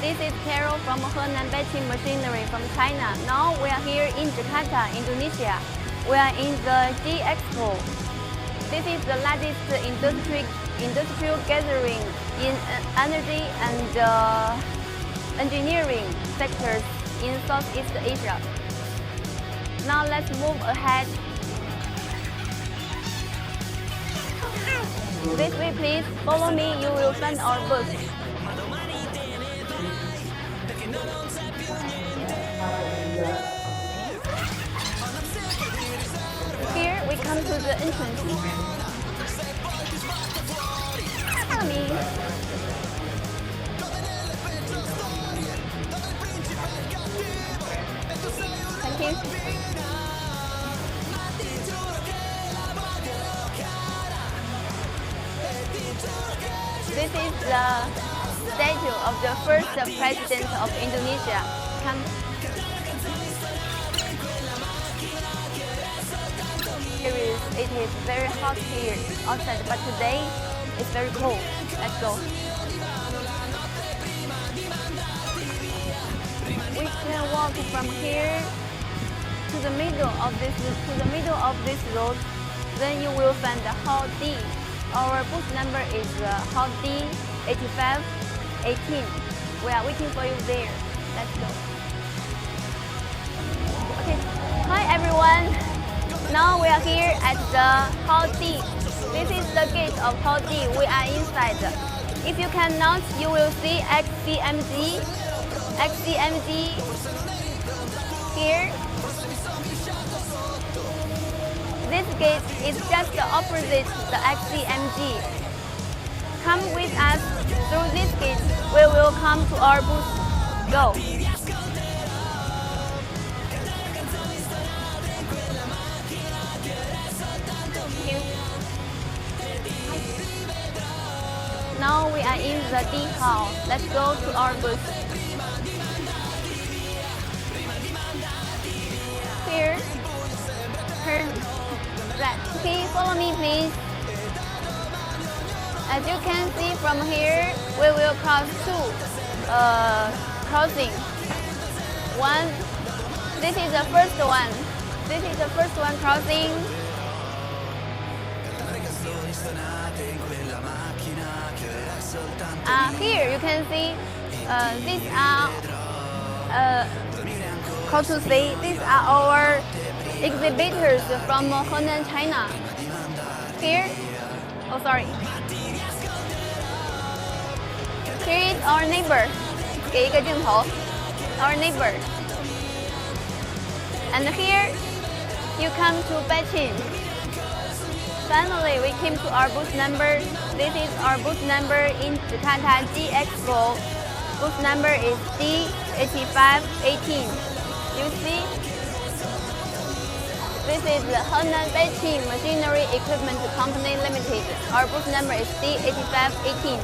this is Carol from Henan Baichy Machinery from China. Now we are here in Jakarta, Indonesia. We are in the G Expo. This is the largest industrial gathering in energy and engineering sectors in Southeast Asia. Now let's move ahead. This way, please follow me. You will find our booth. Here we come to the entrance. Follow me. Thank you. This is the statue of the first president of Indonesia. Come. It is very hot here outside, but today it's very cold. Let's go. We can walk from here to the middle of this road. Then you will find the Hall D. Our booth number is Hall D 8518. We are waiting for you there. Let's go. Okay. Hi everyone. Now we are here at the Hall D. This is the gate of Hall D. We are inside. If you cannot, you will see XCMG here. This gate is just opposite the XCMG. Come with us through this gate. We will come to our booth. Go. Now we are in the D hall. Let's go to our booth. Here, turn right. Okay, follow me please. As you can see from here, we will cross two crossing. One, this is the first one. This is the first one crossing. Here you can see these are how to say, these are our exhibitors from Henan, China. Here, oh sorry. Here is our neighbor. 给一个镜头 our neighbor. And here you come to Baichy. Finally, we came to our booth number. This is our booth number in Jakarta G Expo. Booth number is D8518. You see? This is the Henan Baichy Machinery Equipment Company Limited. Our booth number is D8518.